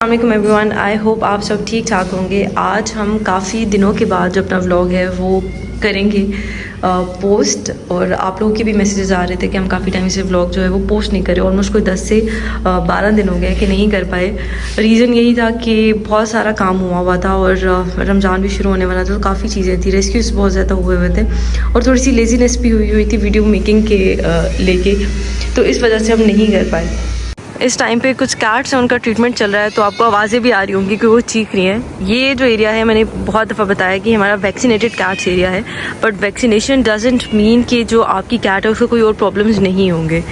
अस्सलाम everyone, I hope आप सब ठीक ठाक होंगे। आज हम काफ़ी दिनों के बाद जो अपना व्लॉग है वो करेंगे पोस्ट, और आप लोगों के भी मैसेजेस आ रहे थे कि हम काफ़ी टाइम से व्लॉग जो है वो पोस्ट नहीं करे। ऑलमोस्ट कोई 10 से 12 दिन हो गए कि नहीं कर पाए। रीज़न यही था कि बहुत सारा काम हुआ था और रमज़ान भी शुरू होने वाला था, तो काफ़ी चीज़ें थी, रेस्क्यूज़ बहुत ज़्यादा हुए थे और थोड़ी सी लेजीनेस भी हुई थी वीडियो मेकिंग के लेके, तो इस वजह से हम नहीं कर पाए। इस टाइम पे कुछ कैट्स हैं, उनका ट्रीटमेंट चल रहा है, तो आपको आवाज़ें भी आ रही होंगी कि वो चीख रही हैं। ये जो एरिया है, मैंने बहुत दफ़ा बताया कि हमारा वैक्सीनेटेड कैट्स एरिया है, बट वैक्सीनेशन डजंट मीन कि जो आपकी कैट है उसको कोई और प्रॉब्लम्स नहीं होंगे।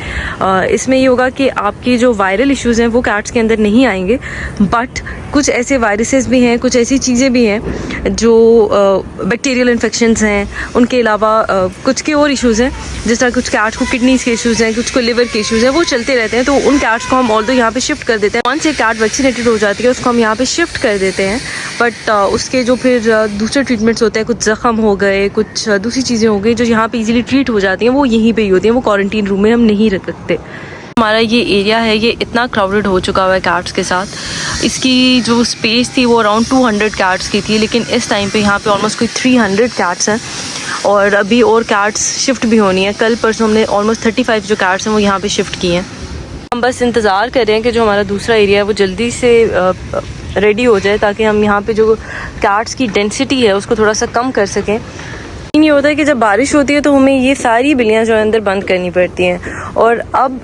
इसमें ये होगा कि आपकी जो वायरल इश्यूज़ हैं वो कैट्स के अंदर नहीं आएंगे, बट कुछ ऐसे वायरसेस भी हैं, कुछ ऐसी चीज़ें भी हैं जो बैक्टीरियल इन्फेक्शंस हैं, उनके अलावा कुछ के और इश्यूज़ हैं, जिस तरह कुछ कैट्स को किडनीज़ के इश्यूज़ हैं, कुछ को लिवर के इश्यूज़ हैं, वो चलते रहते हैं। तो उन कैट्स को हम ऑल्दो यहाँ पे शिफ्ट कर देते हैं। कौन से कैट वैक्सीनेटेड हो जाती है उसको हम यहाँ पे शिफ्ट कर देते हैं, बट उसके जो फिर दूसरे ट्रीटमेंट्स होते हैं, कुछ ज़ख्म हो गए, कुछ दूसरी चीज़ें हो गई जो यहाँ पे इजीली ट्रीट हो जाती हैं, वो यहीं पे ही होती हैं, वो क्वारंटीन रूम में हम नहीं रख सकते। हमारा ये एरिया है, ये इतना क्राउडेड हो चुका हुआ है कैट्स के साथ। इसकी जो स्पेस थी वो अराउंड 200 कैट्स की थी, लेकिन इस टाइम पे यहाँ पे ऑलमोस्ट कोई 300 कैट्स हैं और अभी और कैट्स शिफ्ट भी होनी है। कल परसों हमने ऑलमोस्ट 35 जो कैट्स हैं वो यहाँ पे शिफ्ट किए हैं। हम बस इंतज़ार कर रहे हैं कि जो हमारा दूसरा एरिया है वो जल्दी से रेडी हो जाए, ताकि हम यहाँ पे जो कैट्स की डेंसिटी है उसको थोड़ा सा कम कर सकें। ये होता है कि जब बारिश होती है तो हमें ये सारी बिल्लियाँ जो है अंदर बंद करनी पड़ती हैं, और अब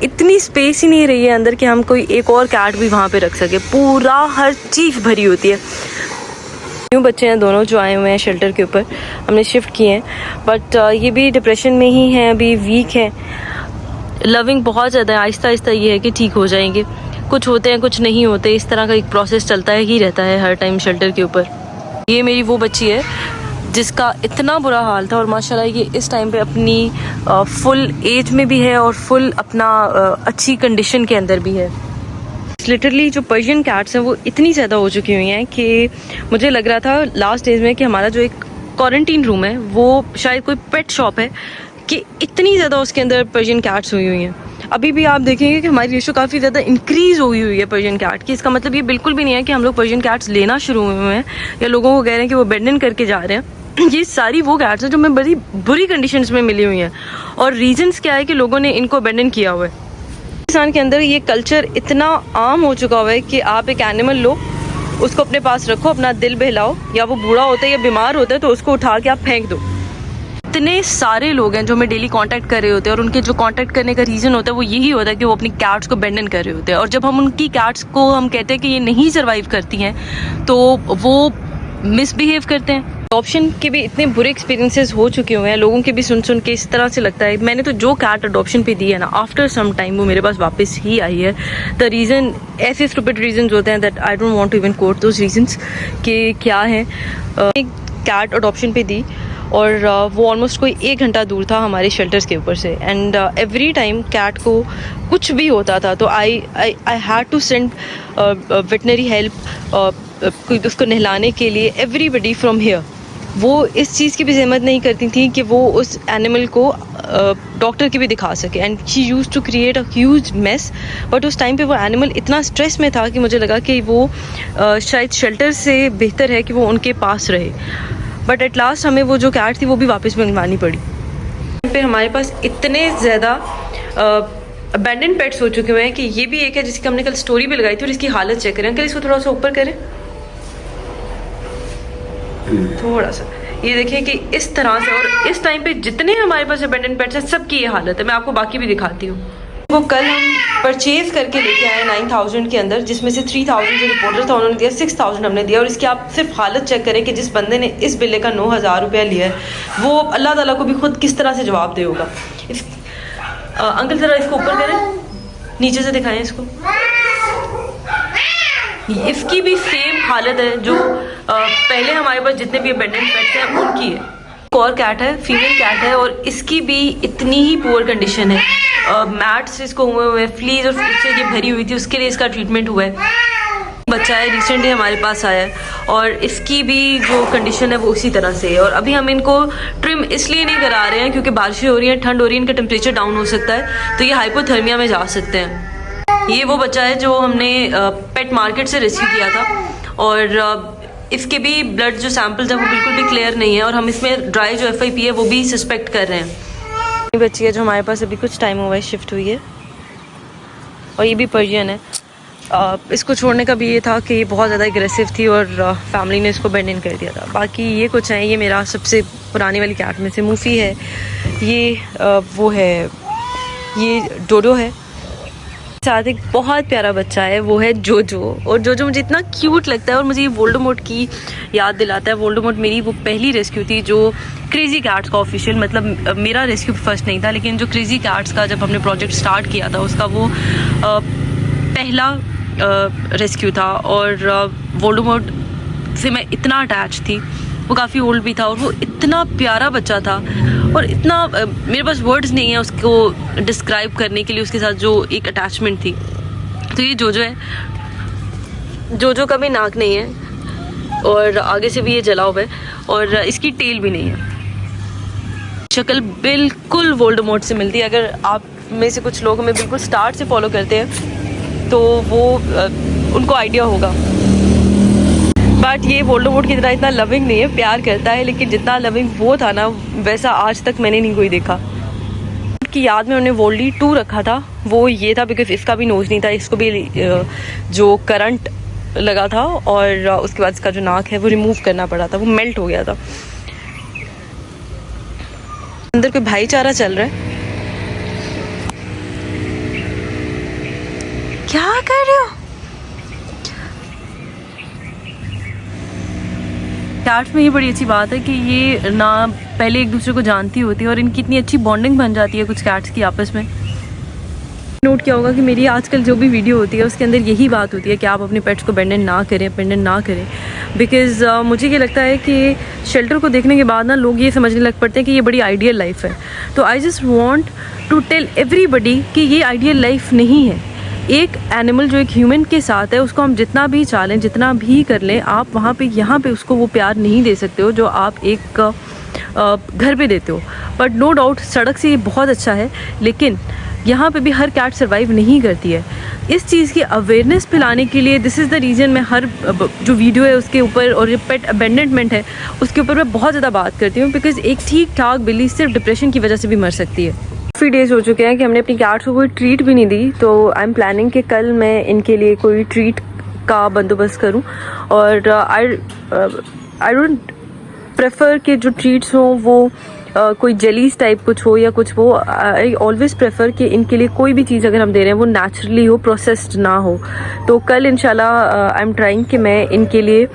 इतनी स्पेस ही नहीं रही है अंदर कि हम कोई एक और कैट भी वहाँ पे रख सके। पूरा हर चीज़ भरी होती है। न्यू बच्चे हैं दोनों जो आए हुए हैं शेल्टर के ऊपर, हमने शिफ्ट किए हैं, बट ये भी डिप्रेशन में ही हैं, अभी वीक हैं। लविंग बहुत ज़्यादा है, आहिस्ता आहिस्ता ये है कि ठीक हो जाएंगे। कुछ होते हैं, कुछ नहीं होते, इस तरह का एक प्रोसेस चलता है ही रहता है हर टाइम शेल्टर के ऊपर। ये मेरी वो बच्ची है जिसका इतना बुरा हाल था, और माशाल्लाह ये इस टाइम पे अपनी फुल एज में भी है और फुल अपना अच्छी कंडीशन के अंदर भी है। लिटरली जो पर्शियन कैट्स हैं वो इतनी ज़्यादा हो चुकी हुई हैं कि मुझे लग रहा था लास्ट डेज में कि हमारा जो एक क्वारंटीन रूम है वो शायद कोई पेट शॉप है, कि इतनी ज़्यादा उसके अंदर पर्शियन कैट्स हुई हुई हैं। अभी भी आप देखेंगे कि हमारी रेशो काफ़ी ज़्यादा इंक्रीज़ हुई हुई है पर्शियन कैट की। इसका मतलब ये बिल्कुल भी नहीं है कि हम लोग पर्शियन कैट्स लेना शुरू हुए हैं या लोगों को कह रहे हैं कि वो बेडन करके जा रहे हैं। ये सारी वो कैट्स हैं जो हमें बड़ी बुरी कंडीशंस में मिली हुई हैं, और रीजंस क्या है कि लोगों ने इनको अबेंडन किया हुआ है। पाकिस्तान के अंदर ये कल्चर इतना आम हो चुका हुआ है कि आप एक एनिमल लो, उसको अपने पास रखो, अपना दिल बहलाओ, या वो बूढ़ा होता है या बीमार होता है तो उसको उठा के आप फेंक दो। इतने सारे लोग हैं जो हमें डेली कांटेक्ट कर रहे होते हैं, और उनके जो कांटेक्ट करने का रीज़न होता है वो यही होता है कि वो अपनी कैट्स को अबेंडन कर रहे होते हैं। और जब हम उनकी कैट्स को हम कहते हैं कि ये नहीं सर्वाइव करती हैं, तो वो मिसबिहेव करते हैं। अडॉप्शन के भी इतने बुरे एक्सपीरियंसेस हो चुके हुए हैं, लोगों के भी सुन सुन के इस तरह से लगता है। मैंने तो जो कैट अडॉप्शन पे दी है ना, आफ्टर सम टाइम वो मेरे पास वापस ही आई है। द रीज़न, ऐसे स्टूपिड रीजंस होते हैं that I don't want to even quote those reasons कि क्या है। एक कैट अडॉप्शन पे दी और वो ऑलमोस्ट कोई 1 घंटा दूर था हमारे शेल्टर्स के ऊपर से, एंड एवरी टाइम कैट को कुछ भी होता था तो I had to send veterinary help, कोई उसको नहलाने के लिए, एवरीबडी फ्रॉम हियर। वो इस चीज़ की भी जहमत नहीं करती थी कि वो उस एनिमल को डॉक्टर के भी दिखा सके, and she use to create a huge mess. But उस टाइम पे वो एनिमल इतना स्ट्रेस में था कि मुझे लगा कि वो शायद शेल्टर से बेहतर है कि वो उनके पास रहे। बट एट लास्ट हमें वो जो कैट थी वो भी वापस मंगवानी पड़ी। पे हमारे पास इतने ज़्यादा अबेंडन पेट्स हो चुके हुए हैं कि ये भी एक है जिसकी हमने कल स्टोरी भी लगाई थी, और इसकी हालत चेक करें। अंकल इसको थोड़ा सा ऊपर करें, थोड़ा सा, ये देखें कि इस तरह से। और इस टाइम पे जितने हमारे पास अबेंडन पेट्स हैं सबकी ये हालत है। मैं आपको बाकी भी दिखाती हूँ। वो कल हम परचेज करके लेके आए 9000 के अंदर, जिसमें से 3000 जो रिपोर्टर था उन्होंने दिया, 6000 हमने दिया। और इसकी आप सिर्फ हालत चेक करें कि जिस बंदे ने इस बिल्ले का 9000 रुपया लिया है वो अल्लाह ताला को भी खुद किस तरह से जवाब दे होगा। अंकल ज़रा इसको ऊपर करें, नीचे से दिखाएं इसको। इसकी भी सेम हालत है जो पहले हमारे पास जितने भी अबेंडन पेट्स हैं उनकी है। एक और कैट है, फीमेल कैट है, और इसकी भी इतनी ही पुअर कंडीशन है। मैट्स इसको हुए हैं, फ्लीज और से ये भरी हुई थी, उसके लिए इसका ट्रीटमेंट हुआ है। बच्चा है, रिसेंटली हमारे पास आया है, और इसकी भी जो कंडीशन है वो उसी तरह से है। और अभी हम इनको ट्रिम इसलिए नहीं करा रहे हैं क्योंकि बारिशें हो रही हैं, ठंड हो रही है, इनका टेम्परेचर डाउन हो सकता है, तो ये हाइपोथर्मिया में जा सकते हैं। ये वो बच्चा है जो हमने पेट मार्केट से रेस्क्यू किया था और इसके भी ब्लड जो सैंपल्स हैं वो बिल्कुल भी क्लियर नहीं है और हम इसमें ड्राई जो FIP है वो भी सस्पेक्ट कर रहे हैं। ये बच्ची है जो हमारे पास अभी कुछ टाइम हुआ है शिफ्ट हुई है और ये भी पर्शियन है। इसको छोड़ने का भी ये था कि ये बहुत ज़्यादा एग्रेसिव थी और फैमिली ने इसको बेंड इन कर दिया था। बाकी ये कुछ हैं, ये मेरा सबसे पुरानी वाली कैट में से मूफ़ी है, ये वो है, ये डोडो है। साथ एक बहुत प्यारा बच्चा है वो है जोजो, और जोजो मुझे इतना क्यूट लगता है और मुझे ये वोल्डेमॉर्ट की याद दिलाता है। वोल्डेमॉर्ट मेरी वो पहली रेस्क्यू थी जो क्रेजी कैट्स का ऑफिशियल, मतलब मेरा रेस्क्यू फर्स्ट नहीं था लेकिन जो क्रेजी कैट्स का जब हमने प्रोजेक्ट स्टार्ट किया था उसका वो पहला रेस्क्यू था। और वोल्डेमॉर्ट से मैं इतना अटैच थी, वो काफ़ी ओल्ड भी था और वो इतना प्यारा बच्चा था और इतना मेरे पास वर्ड्स नहीं है उसको डिस्क्राइब करने के लिए, उसके साथ जो एक अटैचमेंट थी। तो ये जोजो है, जोजो का भी नाक नहीं है और आगे से भी ये जला हुआ है और इसकी टेल भी नहीं है। शक्ल बिल्कुल वोल्डेमॉर्ट से मिलती है। अगर आप में से कुछ लोग हमें बिल्कुल स्टार्ट से फॉलो करते हैं तो वो उनको आइडिया होगा। बट ये वोल्डेमॉर्ट की तरह इतना लविंग नहीं है, प्यार करता है लेकिन जितना लविंग वो था ना वैसा आज तक मैंने नहीं कोई देखा। की याद में उन्होंने वोल्डी 2 रखा था, वो ये था बिकॉज इसका भी नोज नहीं था, इसको भी जो करंट लगा था और उसके बाद इसका जो नाक है वो रिमूव करना पड़ा था, वो मेल्ट हो गया था। अंदर कोई भाईचारा चल रहा है। क्या कर रहे हो? कैट्स में ये बड़ी अच्छी बात है कि ये ना पहले एक दूसरे को जानती होती है और इनकी इतनी अच्छी बॉन्डिंग बन जाती है कुछ कैट्स की आपस में। नोट किया होगा कि मेरी आजकल जो भी वीडियो होती है उसके अंदर यही बात होती है कि आप अपने पेट्स को अबैंडन ना करें, अबैंडन ना करें। बिकॉज़ मुझे ये लगता है कि शेल्टर को देखने के बाद ना लोग ये समझने लग पड़ते हैं कि ये बड़ी आइडियल लाइफ है। तो I just want to tell everybody कि ये आइडियल लाइफ नहीं है। एक एनिमल जो एक ह्यूमन के साथ है उसको हम जितना भी चालें, जितना भी कर लें, आप वहाँ पे यहाँ पे उसको वो प्यार नहीं दे सकते हो जो आप एक घर पे देते हो। बट नो डाउट सड़क से ये बहुत अच्छा है लेकिन यहाँ पे भी हर कैट सर्वाइव नहीं करती है। इस चीज़ की अवेयरनेस फैलाने के लिए दिस इज़ द रीज़न मैं हर जो वीडियो है उसके ऊपर और जो पेट अबेंडनमेंट है उसके ऊपर मैं बहुत ज़्यादा बात करती हूँ। बिकॉज़ एक ठीक ठाक बिल्ली सिर्फ डिप्रेशन की वजह से भी मर सकती है। काफ़ी डेज हो चुके हैं कि हमने अपनी कैट्स को कोई ट्रीट भी नहीं दी, तो आई एम प्लानिंग कि कल मैं इनके लिए कोई ट्रीट का बंदोबस्त करूं। और आई डोंट प्रेफर कि जो ट्रीट्स हों वो कोई जेलीज टाइप कुछ हो या कुछ वो। आई ऑलवेज़ प्रेफर कि इनके लिए कोई भी चीज़ अगर हम दे रहे हैं वो नेचुरली हो, प्रोसेस्ड ना हो। तो कल इंशाल्लाह आई एम ट्राइंग कि मैं इनके लिए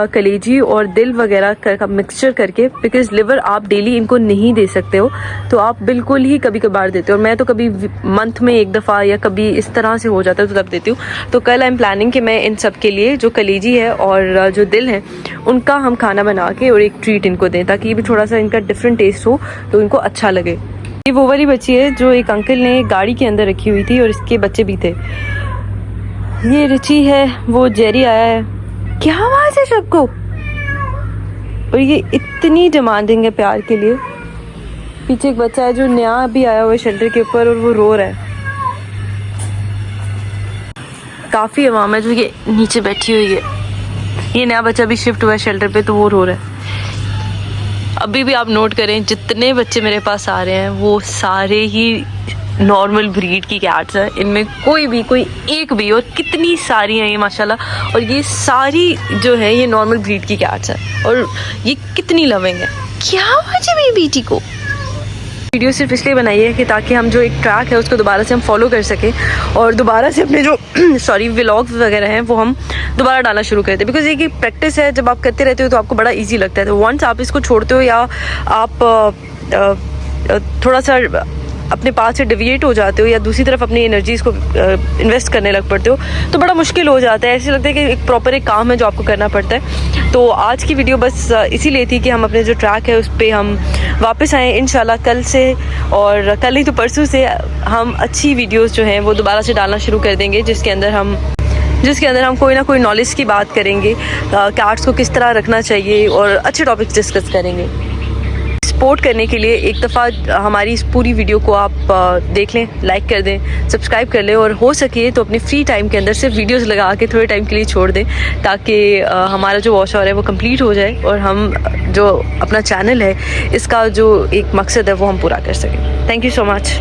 कलेजी और दिल वगैरह का मिक्सचर करके, बिकॉज लिवर आप डेली इनको नहीं दे सकते हो, तो आप बिल्कुल ही कभी कभार देते हो। और मैं तो कभी मंथ में एक दफ़ा या कभी इस तरह से हो जाता है तो तब देती हूँ। तो कल आई एम प्लानिंग कि मैं इन सब के लिए जो कलेजी है और जो दिल है उनका हम खाना बना के और एक ट्रीट इनको दें ताकि ये भी थोड़ा सा इनका डिफरेंट टेस्ट हो तो इनको अच्छा लगे। ये वो वाली बच्ची है जो एक अंकल ने गाड़ी के अंदर रखी हुई थी और इसके बच्चे भी थे। ये रिची है, वो जेरी आया है। क्या आवाज़ है सबको? और ये इतनी डिमांडिंग है प्यार के लिए। पीछे एक बच्चा है जो नया भी आया हुआ है शेल्टर के ऊपर और वो रो रहा है। काफ़ी आवाम है जो ये नीचे बैठी हुई है। ये नया बच्चा भी शिफ्ट हुआ है शेल्टर पे तो वो रो रहा है। अभी भी आप नोट करें जितने बच्चे मेरे पास आ रहे हैं वो सारे ही नॉर्मल ब्रीड की कैट्स हैं। इनमें कोई एक भी, और कितनी सारी हैं ये माशाल्लाह, और ये सारी जो है ये नॉर्मल ब्रीड की कैट्स हैं और ये कितनी लविंग है। क्या बात है मेरी बेटी को। वीडियो सिर्फ इसलिए बनाई है कि ताकि हम जो एक ट्रैक है उसको दोबारा से हम फॉलो कर सकें और दोबारा से अपने जो व्लॉग्स वगैरह हैं वो हम दोबारा डालना शुरू करते हैं। बिकॉज ये प्रैक्टिस है, जब आप करते रहते हो तो आपको बड़ा इजी लगता है। तो वंस आप इसको छोड़ते हो या आप थोड़ा सा अपने पास से डिविएट हो जाते हो या दूसरी तरफ अपनी एनर्जीज़ को इन्वेस्ट करने लग पड़ते हो तो बड़ा मुश्किल हो जाता है। ऐसे लगता है कि एक प्रॉपर एक काम है जो आपको करना पड़ता है। तो आज की वीडियो बस इसीलिए थी कि हम अपने जो ट्रैक है उस पर हम वापस आएँ इंशाल्लाह कल से, और कल ही तो परसों से हम अच्छी वीडियोज़ जो हैं वो दोबारा से डालना शुरू कर देंगे जिसके अंदर हम कोई ना कोई नॉलेज की बात करेंगे, कैट्स को किस तरह रखना चाहिए और अच्छे टॉपिक्स डिस्कस करेंगे। सपोर्ट करने के लिए एक दफ़ा हमारी इस पूरी वीडियो को आप देख लें, लाइक कर दें, सब्सक्राइब कर लें और हो सके तो अपने फ्री टाइम के अंदर सिर्फ वीडियोस लगा के थोड़े टाइम के लिए छोड़ दें, ताकि हमारा जो वॉच आवर है वो कंप्लीट हो जाए और हम जो अपना चैनल है इसका जो एक मकसद है वो हम पूरा कर सकें। Thank you so much.